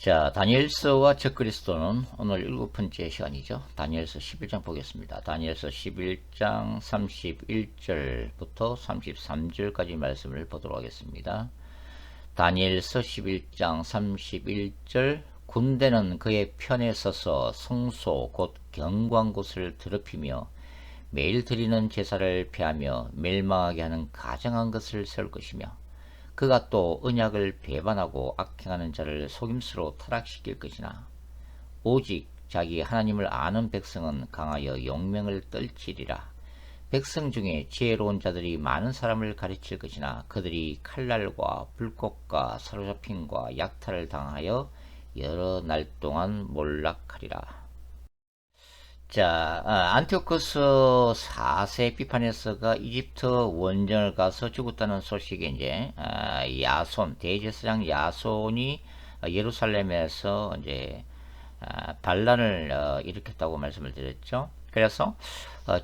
자, 다니엘서와 적그리스도는 오늘 7번째 시간이죠. 다니엘서 11장 보겠습니다. 다니엘서 11장 31절부터 33절까지 말씀을 보도록 하겠습니다. 다니엘서 11장 31절 군대는 그의 편에 서서 성소 곧 경고한 곳을 더럽히며 매일 드리는 제사를 폐하며 멸망하게 하는 가증한 것을 세울 것이며 그가 또 언약을 배반하고 악행하는 자를 속임수로 타락시킬 것이나 오직 자기 하나님을 아는 백성은 강하여 용명을 떨치리라. 백성 중에 지혜로운 자들이 많은 사람을 가르칠 것이나 그들이 칼날과 불꽃과 사로잡힘과 약탈을 당하여 여러 날 동안 몰락하리라. 자, 안티오코스 4세 에피파네스가 이집트 원정을 가서 죽었다는 소식에 이제 야손 대제사장 야손이 예루살렘에서 이제 반란을 일으켰다고 말씀을 드렸죠. 그래서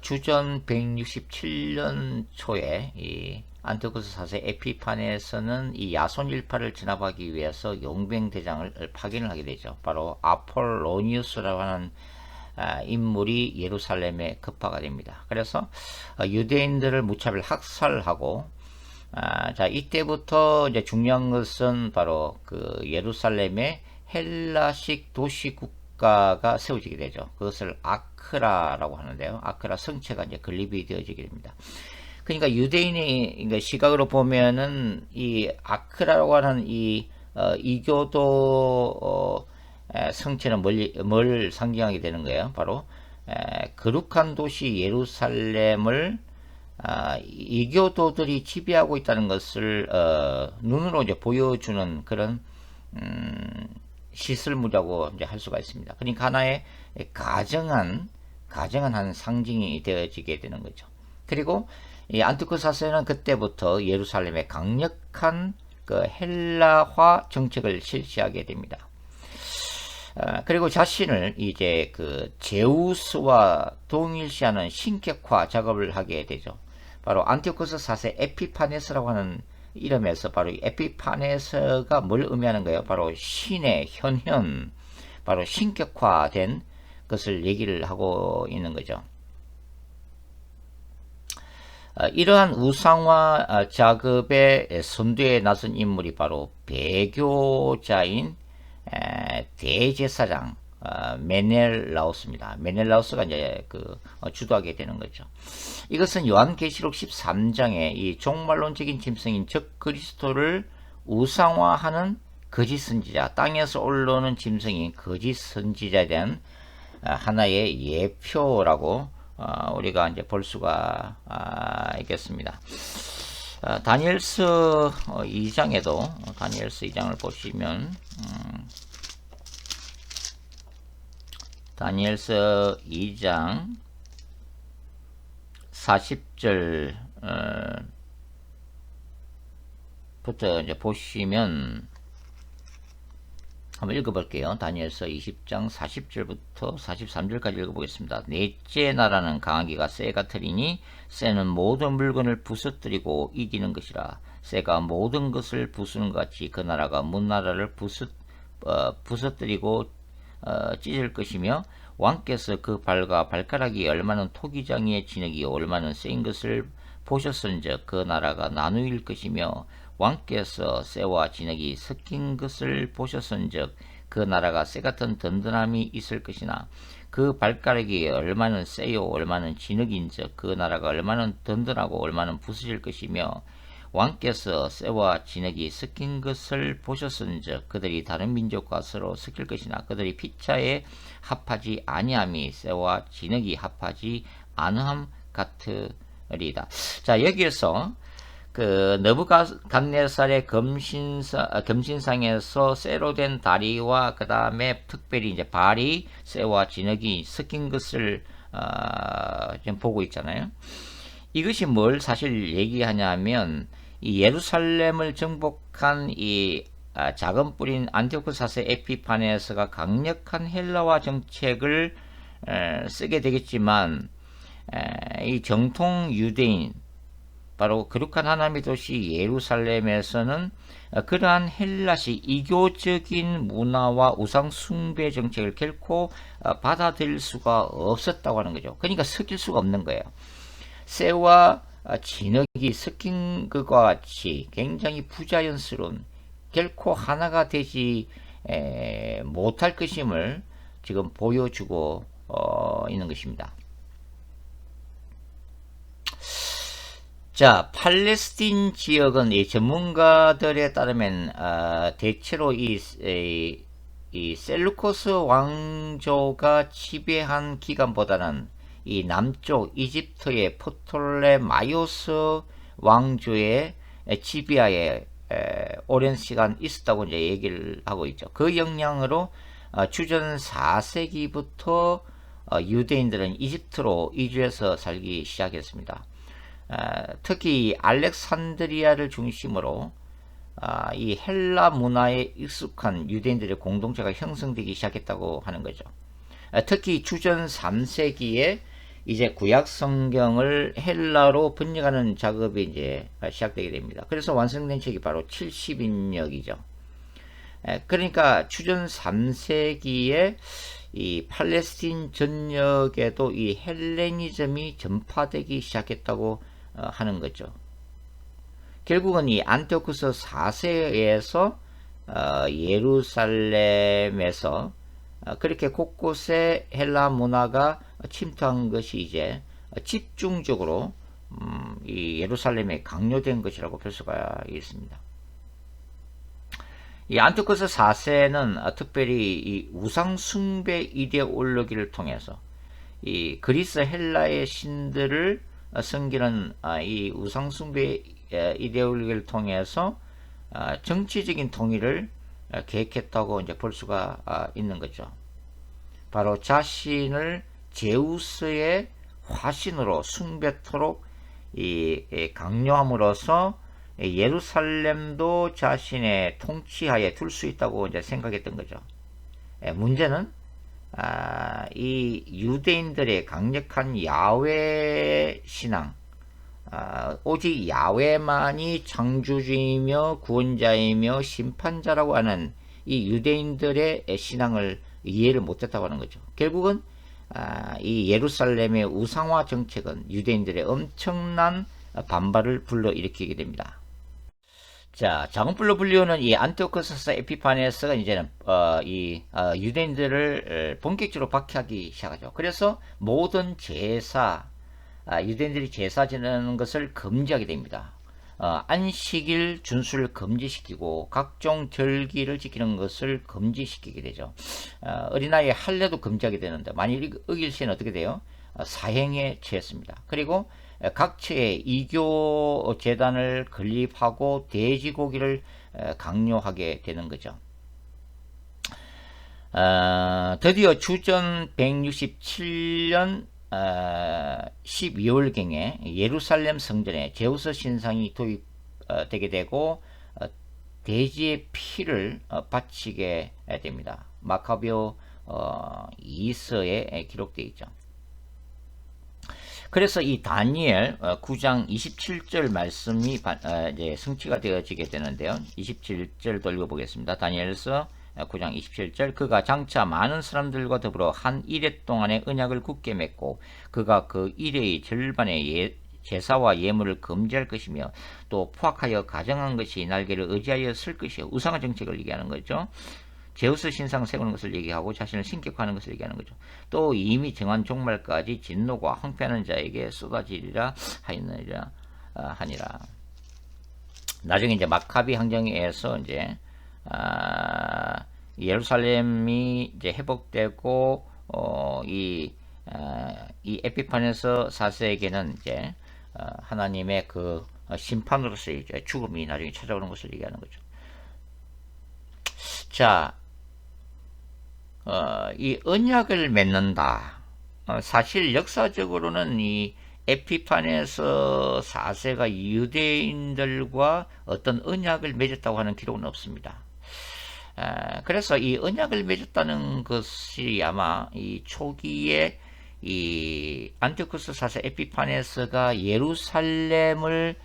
주전 167년 초에 이 안티오코스 4세 에피파네스는 이 야손 일파를 진압하기 위해서 용병대장을 파견을 하게 되죠. 바로 아폴로니우스라고 하는 인물이 예루살렘에 급파가 됩니다. 그래서 유대인들을 무차별 학살하고 자 이때부터 이제 중요한 것은 바로 그 예루살렘의 헬라식 도시 국가가 세워지게 되죠. 그것을 아크라라고 하는데요. 아크라 성체가 이제 건립이 되어지게 됩니다. 그러니까 유대인의 시각으로 보면은 이 아크라라고 하는 이 이교도 성체는 뭘 상징하게 되는 거예요? 바로 거룩한 도시 예루살렘을 이교도들이 지배하고 있다는 것을 눈으로 이제 보여주는 그런 시설무라고 이제 할 수가 있습니다. 그러니까 하나의 가정한 한 상징이 되어지게 되는 거죠. 그리고 이 안티오코스 4세는 그때부터 예루살렘에 강력한 그 헬라화 정책을 실시하게 됩니다. 그리고 자신을 이제 그 제우스와 동일시하는 신격화 작업을 하게 되죠. 바로 안티오코스 4세 에피파네스라고 하는 이름에서 바로 에피파네스가 뭘 의미하는 거예요? 바로 신의 현현, 바로 신격화된 것을 얘기를 하고 있는 거죠. 이러한 우상화 작업의 선두에 나선 인물이 바로 배교자인 대제사장 메넬라우스입니다. 메넬라우스가 이제 주도하게 되는 거죠. 이것은 요한계시록 13장에 이 종말론적인 짐승인 적그리스도를 우상화하는 거짓 선지자, 땅에서 올라오는 짐승인 거짓 선지자에 대한 하나의 예표라고 우리가 이제 볼 수가 있겠습니다. 다니엘서 2장에도 다니엘서 2장을 보시면 다니엘서 2장 40절 부터 이제 보시면 한번 읽어볼게요. 다니엘서 20장 40절부터 43절까지 읽어보겠습니다. 넷째 나라는 강하기가 쇠가 트리니 쇠는 모든 물건을 부서뜨리고 이기는 것이라. 쇠가 모든 것을 부수는 것 같이 그 나라가 문 나라를 부서뜨리고 찢을 것이며 왕께서 그 발과 발가락이 얼마나 토기장이의 진흙이 얼마나 쇠인 것을 보셨은즉 그 나라가 나누일 것이며 왕께서 쇠와 진흙이 섞인 것을 보셨은즉 그 나라가 쇠 같은 든든함이 있을 것이나 그 발가락이 얼마나 쇠요 얼마나 진흙인즉 그 나라가 얼마나 든든하고 얼마나 부서질 것이며 왕께서 쇠와 진흙이 섞인 것을 보셨은즉 그들이 다른 민족과 서로 섞일 것이나 그들이 피차에 합하지 아니함이 쇠와 진흙이 합하지 않음 같으리다. 자, 여기에서 그 느부갓네살의 금신상에서 쇠로 된 다리와 그 다음에 특별히 이제 발이 쇠와 진흙이 섞인 것을 지금 보고 있잖아요. 이것이 뭘 사실 얘기하냐면 이 예루살렘을 정복한 이 작은 뿌린 안티오코스 4세 에피파네스가 강력한 헬라화 정책을 쓰게 되겠지만 이 정통 유대인 바로 거룩한 하나님의 도시 예루살렘에서는 그러한 헬라식 이교적인 문화와 우상 숭배 정책을 결코 받아들일 수가 없었다고 하는 거죠. 그러니까 섞일 수가 없는 거예요. 쇠와 진흙이 섞인 것과 같이 굉장히 부자연스러운 결코 하나가 되지 못할 것임을 지금 보여주고 있는 것입니다. 자, 팔레스틴 지역은 이 전문가들에 따르면 대체로 이 셀루코스 왕조가 지배한 기간보다는 이 남쪽 이집트의 프톨레마이오스 왕조의 지배하에 오랜 시간 있었다고 이제 얘기를 하고 있죠. 그 영향으로 주전 4세기부터 유대인들은 이집트로 이주해서 살기 시작했습니다. 특히 알렉산드리아를 중심으로 이 헬라 문화에 익숙한 유대인들의 공동체가 형성되기 시작했다고 하는 거죠. 특히 주전 3세기에 이제 구약 성경을 헬라로 번역하는 작업이 이제 시작되게 됩니다. 그래서 완성된 책이 바로 70인역이죠. 그러니까 주전 3세기에 이 팔레스틴 전역에도 이 헬레니즘이 전파되기 시작했다고 하는 거죠. 결국은 이 안티오쿠스 4세에서 예루살렘에서 그렇게 곳곳에 헬라 문화가 침투한 것이 이제 집중적으로 이 예루살렘에 강요된 것이라고 볼 수가 있습니다. 이 안티오쿠스 4세는 특별히 이 우상 숭배 이데올로기를 통해서 이 그리스 헬라의 신들을 섬기는 이 우상 숭배 이데올로기를 통해서 정치적인 통일을 계획했다고 이제 볼 수가 있는 거죠. 바로 자신을 제우스의 화신으로 숭배토록 강요함으로써 예루살렘도 자신의 통치하에 둘 수 있다고 이제 생각했던 거죠. 문제는 이 유대인들의 강력한 야훼 신앙, 오직 야훼만이 창조주이며 구원자이며 심판자라고 하는 이 유대인들의 신앙을 이해를 못했다고 하는 거죠. 결국은 이 예루살렘의 우상화 정책은 유대인들의 엄청난 반발을 불러일으키게 됩니다. 자, 작은불로 불리우는 이 안티오쿠스 에피파네스가 이제는 유대인들을 본격적으로 박해하기 시작하죠. 그래서 모든 제사, 유대인들이 제사 지내는 것을 금지하게 됩니다. 안식일 준수를 금지시키고 각종 절기를 지키는 것을 금지시키게 되죠. 어린아이의 할례도 금지하게 되는데 만일 어길 시에는 어떻게 돼요? 사형에 처했습니다. 그리고 각처에 이교 재단을 건립하고 돼지고기를 강요하게 되는 거죠. 드디어 주전 167년 12월경에 예루살렘 성전에 제우스 신상이 도입되게 되고 돼지의 피를 바치게 됩니다. 마카베오 2서에 기록되어 있죠. 그래서 이 다니엘 9장 27절 말씀이 이제 성취가 되어지게 되는데요. 27절 읽어보겠습니다. 다니엘서 9장 27절 그가 장차 많은 사람들과 더불어 한 이레 동안의 언약을 굳게 맺고 그가 그 이레의 절반의 제사와 예물을 금지할 것이며 또 포악하여 가정한 것이 날개를 의지하여 쓸 것이요. 우상화 정책을 얘기하는 거죠. 제우스 신상 세우는 것을 얘기하고 자신을 신격화하는 것을 얘기하는 거죠. 또 이미 정한 종말까지 진노가 황폐하는 자에게 쏟아지리라 하니라. 나중에 이제 마카비 항쟁에서 이제 예루살렘이 이제 회복되고 이 에피파네스 4세에게는 이제 하나님의 그 심판으로서의 이제 죽음이 나중에 찾아오는 것을 얘기하는 거죠. 자, 이 언약을 맺는다. 사실 역사적으로는 이 에피파네스 4세가 유대인들과 어떤 언약을 맺었다고 하는 기록은 없습니다. 그래서 이 언약을 맺었다는 것이 아마 이 초기에 이 안티오쿠스 4세 에피파네스가 예루살렘을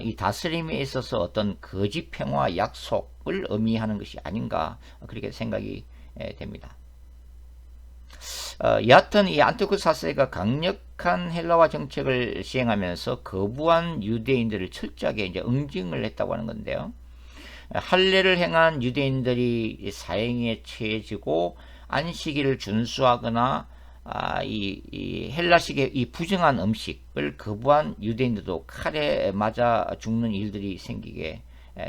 이 다스림에 있어서 어떤 거짓 평화 약속을 의미하는 것이 아닌가 그렇게 생각이 됩니다. 여하튼 이 안티오쿠스 4세가 강력한 헬라화 정책을 시행하면서 거부한 유대인들을 철저하게 이제 응징을 했다고 하는 건데요. 할례를 행한 유대인들이 사형에 처해지고 안식일을 준수하거나 이 헬라식의 이 부정한 음식을 거부한 유대인들도 칼에 맞아 죽는 일들이 생기게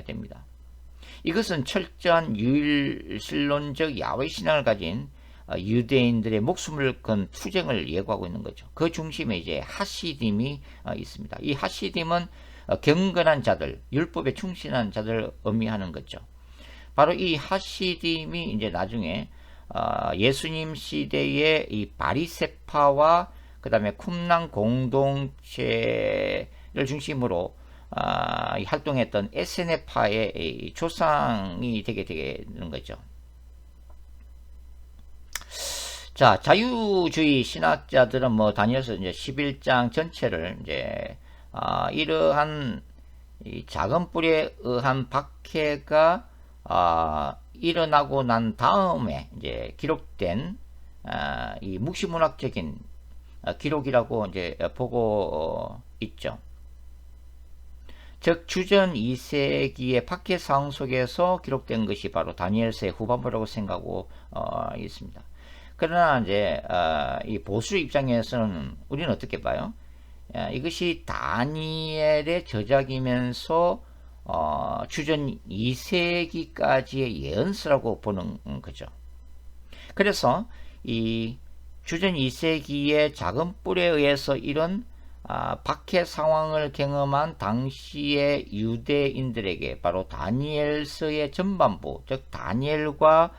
됩니다. 이것은 철저한 유일신론적 야훼 신앙을 가진 유대인들의 목숨을 건 투쟁을 예고하고 있는 거죠. 그 중심에 이제 하시딤이 있습니다. 이 하시딤은 경건한 자들, 율법에 충실한 자들 의미하는 거죠. 바로 이 하시딤이 이제 나중에 예수님 시대의 이 바리새파와 그 다음에 쿰랑 공동체를 중심으로 활동했던 에세네파의 조상이 되게 되는 거죠. 자, 자유주의 신학자들은 뭐 다니엘서 이제 11장 전체를 이제 이러한 이 작은 뿔에 의한 박해가 일어나고 난 다음에 이제 기록된 이 묵시문학적인 기록이라고 이제 보고 있죠. 즉 주전 2세기의 박해 상황 속에서 기록된 것이 바로 다니엘서의 후반부라고 생각하고 있습니다. 그러나 이제 이 보수 입장에서는 우리는 어떻게 봐요? 이것이 다니엘의 저작이면서 주전 2세기까지의 예언서라고 보는 거죠. 그래서 이 주전 2세기의 작은 뿔에 의해서 이런 박해 상황을 경험한 당시의 유대인들에게 바로 다니엘서의 전반부, 즉 다니엘과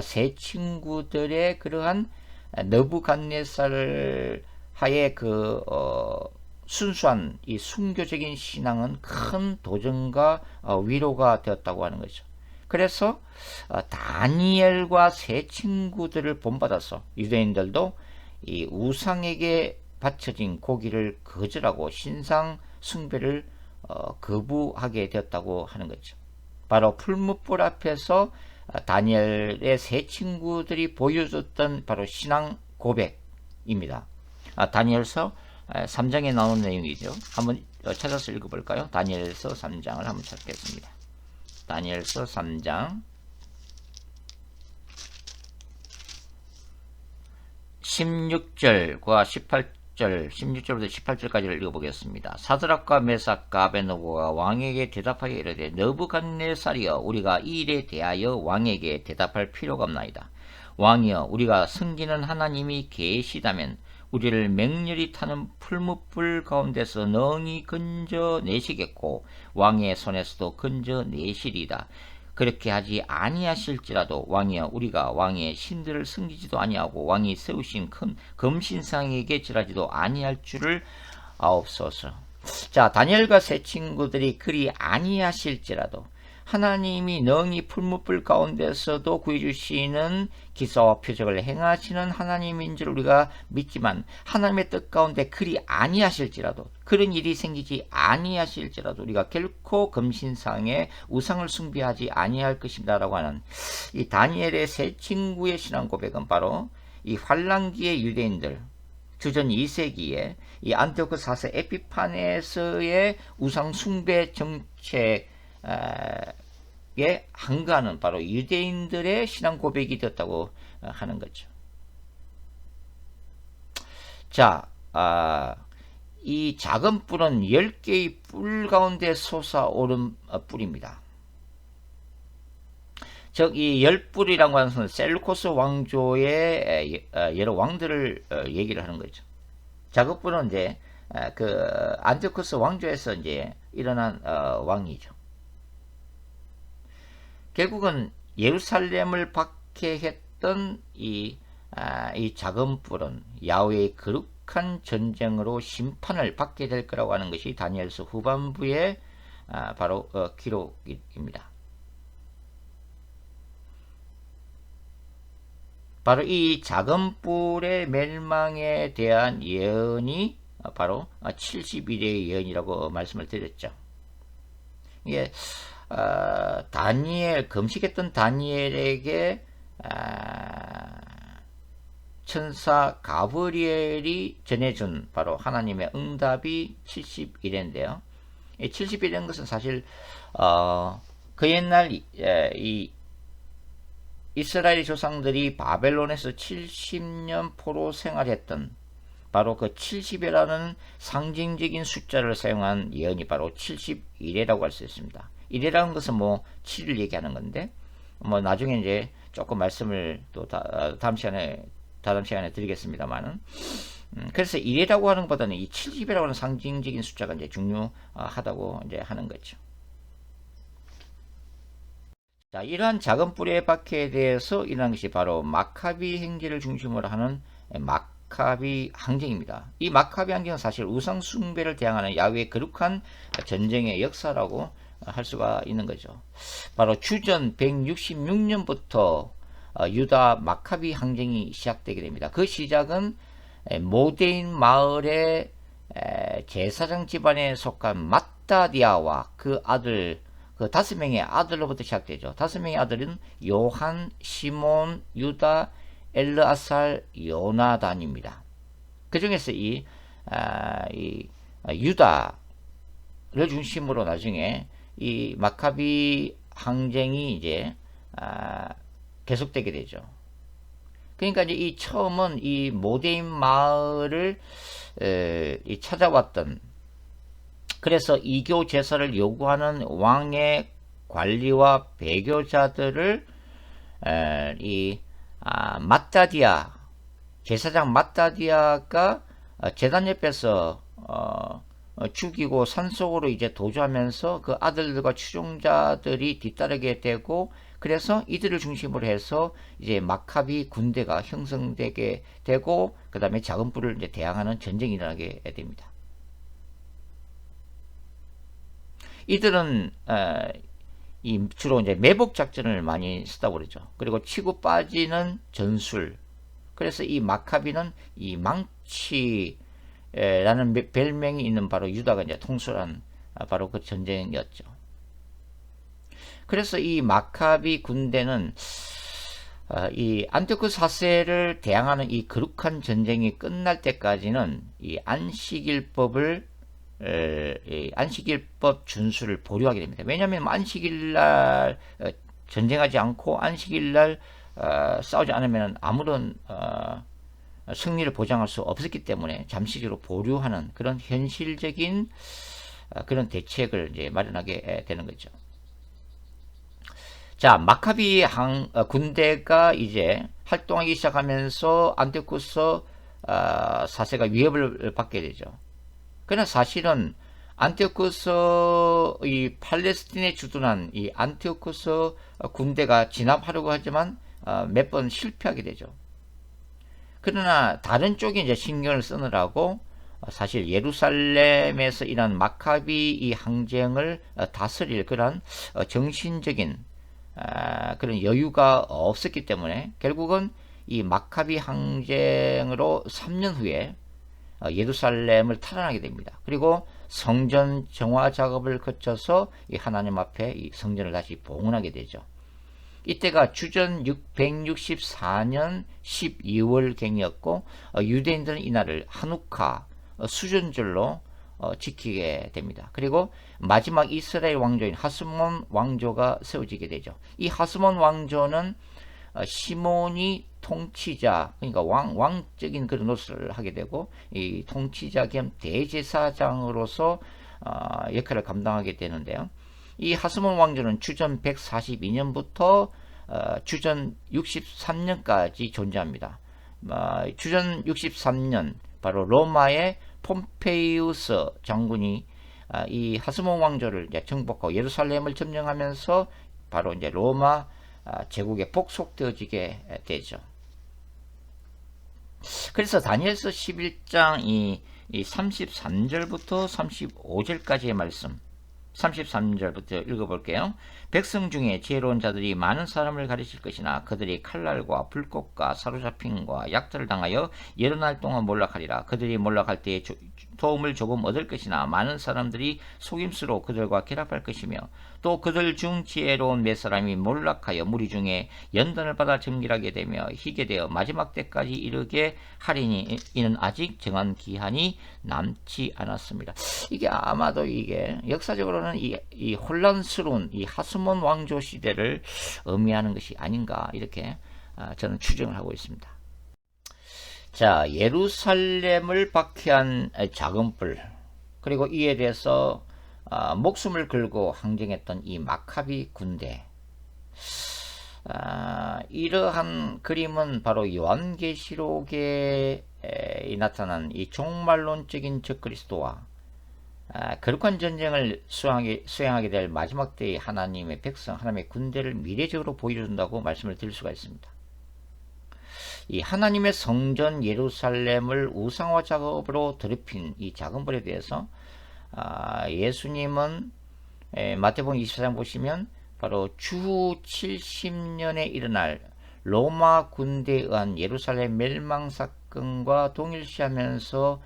세 친구들의 그러한 느부갓네살 하의 그 순수한 이 순교적인 신앙은 큰 도전과 위로가 되었다고 하는 거죠. 그래서 다니엘과 세 친구들을 본받아서 유대인들도 이 우상에게 바쳐진 고기를 거절하고 신상 숭배를 거부하게 되었다고 하는 거죠. 바로 풀무불 앞에서 다니엘의 세 친구들이 보여줬던 바로 신앙 고백입니다. 다니엘서 3장에 나오는 내용이죠. 한번 찾아서 읽어볼까요? 다니엘서 3장을 한번 찾겠습니다. 다니엘서 3장 16절과 18절, 16절부터 18절까지를 읽어보겠습니다. 사드락과 메삭과 아베노고가 왕에게 대답하여 이르되 느부갓네살이여 우리가 이 일에 대하여 왕에게 대답할 필요가 없나이다. 왕이여 우리가 섬기는 하나님이 계시다면 우리를 맹렬히 타는 풀무불 가운데서 능히 건져내시겠고 왕의 손에서도 건져내시리다. 그렇게 하지 아니하실지라도 왕이여 우리가 왕의 신들을 섬기지도 아니하고 왕이 세우신 큰 금신상에게 절하지도 아니할 줄을 아옵소서. 자, 다니엘과 세 친구들이 그리 아니하실지라도 하나님이 능히 풀무불 가운데서도 구해주시는 기사와 표적을 행하시는 하나님인 줄 우리가 믿지만 하나님의 뜻 가운데 그리 아니하실지라도 그런 일이 생기지 아니하실지라도 우리가 결코 금신상에 우상을 숭배하지 아니할 것입니다 라고 하는 이 다니엘의 세 친구의 신앙 고백은 바로 이 환란기의 유대인들 주전 2세기에 이 안티오쿠스 4세 에피파네스의 우상 숭배 정책 에 항거하는 바로 유대인들의 신앙 고백이 되었다고 하는 거죠. 자, 이 작은 뿔은 10개의 뿔 가운데 솟아오른 뿔입니다. 즉, 이 10뿔이라고 하는 것은 셀루코스 왕조의 여러 왕들을 얘기를 하는 거죠. 작은 뿔은 이제 그 안티오쿠스 왕조에서 이제 일어난 왕이죠. 결국은 예루살렘을 박해했던 이 작은 뿔은 야훼의 거룩한 전쟁으로 심판을 받게 될 거라고 하는 것이 다니엘서 후반부의 바로 기록입니다. 바로 이 작은 뿔의 멸망에 대한 예언이 바로 70일의 예언이라고 말씀을 드렸죠. 이게 다니엘 금식했던 다니엘에게 천사 가브리엘이 전해준 바로 하나님의 응답이 70일인데요. 이 70일인 것은 사실 그 옛날 이 이스라엘 조상들이 바벨론에서 70년 포로 생활했던 바로 그 70이라는 상징적인 숫자를 사용한 예언이 바로 70일이라고 할 수 있습니다. 일이라는 것은 뭐 7일 얘기하는 건데 뭐 나중에 이제 조금 말씀을 또 다음 시간에 드리겠습니다만은 그래서 1이라고 하는 것보다는 이 70이라고 하는 상징적인 숫자가 이제 중요하다고 이제 하는 거죠. 자, 이러한 작은 뿌리의 박해에 대해서 일어난 것이 바로 마카비 행제를 중심으로 하는 마카비 항쟁입니다. 이 마카비 항쟁은 사실 우상 숭배를 대항하는 야훼의 거룩한 전쟁의 역사라고 할 수가 있는 거죠. 바로 주전 166년부터 유다 마카비 항쟁이 시작되게 됩니다. 그 시작은 모데인 마을의 제사장 집안에 속한 마따디아와 그 아들 그 5명의 아들로부터 시작되죠. 5명의 아들은 요한, 시몬, 유다, 엘르아살, 요나단입니다. 그 중에서 이 유다를 중심으로 나중에 이 마카비 항쟁이 이제 계속되게 되죠. 그러니까 이제 이 처음은 이 모데인 마을을 찾아왔던 그래서 이교 제사를 요구하는 왕의 관리와 배교자들을 마따디아 제사장 마따디아가 제단 옆에서 죽이고 산속으로 이제 도주하면서 그 아들들과 추종자들이 뒤따르게 되고 그래서 이들을 중심으로 해서 이제 마카비 군대가 형성되게 되고 그 다음에 작은 뿔을 이제 대항하는 전쟁이 일어나게 됩니다. 이들은 주로 이제 매복 작전을 많이 쓰다고 그러죠. 그리고 치고 빠지는 전술. 그래서 이 마카비는 이 망치라는 별명이 있는 바로 유다가 이제 통솔한 바로 그 전쟁이었죠. 그래서 이 마카비 군대는 이 안티오쿠 4세를 대항하는 이 거룩한 전쟁이 끝날 때까지는 이 안식일법 준수를 보류하게 됩니다. 왜냐하면 안식일날 전쟁하지 않고 안식일날 싸우지 않으면 아무런 승리를 보장할 수 없었기 때문에 잠시적으로 보류하는 그런 현실적인 그런 대책을 이제 마련하게 되는 거죠. 자, 마카비 군대가 이제 활동하기 시작하면서 안티오쿠스 4세가 위협을 받게 되죠. 그러나 사실은 안티오쿠스 이 팔레스틴에 주둔한 이 안티오쿠스 군대가 진압하려고 하지만 몇 번 실패하게 되죠. 그러나 다른 쪽에 이제 신경을 쓰느라고 사실 예루살렘에서 일어난 마카비 이 항쟁을 다스릴 그런 정신적인 그런 여유가 없었기 때문에 결국은 이 마카비 항쟁으로 3년 후에 예루살렘을 탈환하게 됩니다. 그리고 성전 정화 작업을 거쳐서 이 하나님 앞에 이 성전을 다시 봉헌하게 되죠. 이때가 주전 164년 12월경이었고 유대인들은 이날을 하누카 수전절로 지키게 됩니다. 그리고 마지막 이스라엘 왕조인 하스몬 왕조가 세워지게 되죠. 이 하스몬 왕조는 시몬이 통치자, 그러니까 왕적인 그런 노릇을 하게 되고 이 통치자 겸 대제사장으로서 역할을 감당하게 되는데요. 이 하스몬 왕조는 주전 142년부터 주전 63년까지 존재합니다. 주전 63년 바로 로마의 폼페이우스 장군이 이 하스몬 왕조를 이제 정복하고 예루살렘을 점령하면서 바로 이제 로마 제국에 복속되어지게 되죠. 그래서 다니엘서 11장 이 33절부터 35절까지의 말씀 33절부터 읽어볼게요. 백성 중에 지혜로운 자들이 많은 사람을 가르칠 것이나 그들이 칼날과 불꽃과 사로잡힘과 약탈을 당하여 여러 날 동안 몰락하리라. 그들이 몰락할 때에 도움을 조금 얻을 것이나 많은 사람들이 속임수로 그들과 결합할 것이며 또 그들 중 지혜로운 몇 사람이 몰락하여 무리 중에 연단을 받아 정결하게 되며 희게 되어 마지막 때까지 이르게 하리니 이는 아직 정한 기한이 남지 않았습니다. 이게 아마도 이게 역사적으로는 이 혼란스러운 이 하스몬 왕조 시대를 의미하는 것이 아닌가 이렇게 저는 추정을 하고 있습니다. 자, 예루살렘을 박해한 작은 불, 그리고 이에 대해서 목숨을 걸고 항쟁했던 이 마카비 군대, 이러한 그림은 바로 요한계시록에 나타난 이 종말론적인 적그리스도와 거룩한 전쟁을 수행하게 될 마지막 때의 하나님의 백성, 하나님의 군대를 미래적으로 보여준다고 말씀을 드릴 수가 있습니다. 이 하나님의 성전 예루살렘을 우상화 작업으로 더럽힌 이 작은 불에 대해서 예수님은 마태복음 24장 보시면 바로 주 70년에 일어날 로마 군대에 의한 예루살렘 멸망 사건과 동일시하면서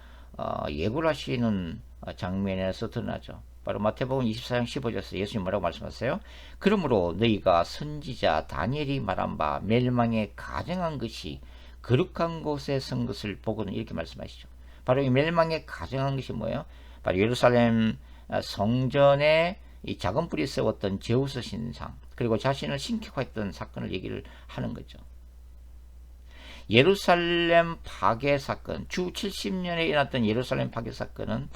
예고를 하시는 장면에서 드러나죠. 바로 마태복음 24장 15절에서 예수님 뭐라고 말씀하세요? 그러므로 너희가 선지자 다니엘이 말한 바 멸망에 가정한 것이 거룩한 곳에 선 것을 보고는 이렇게 말씀하시죠. 바로 이 멸망에 가정한 것이 뭐예요? 바로 예루살렘 성전에 이 작은 불이 세웠던 제우스 신상, 그리고 자신을 신격화했던 사건을 얘기를 하는 거죠. 예루살렘 파괴 사건, 주 70년에 일어났던 예루살렘 파괴 사건은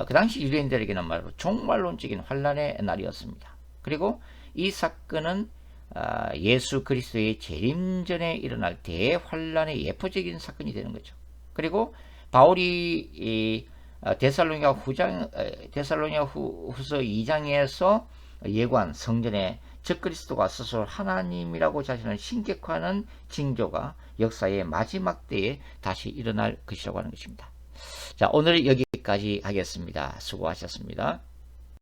그 당시 유대인들에게는 말로 종말론적인 환란의 날이었습니다. 그리고 이 사건은 예수 그리스도의 재림 전에 일어날 대환란의 예표적인 사건이 되는 거죠. 그리고 바울이 데살로니가 후서 2장에서 예고한 성전에 적그리스도가 스스로 하나님이라고 자신을 신격화하는 징조가 역사의 마지막 때에 다시 일어날 것이라고 하는 것입니다. 자, 오늘 여기까지 하겠습니다. 수고하셨습니다.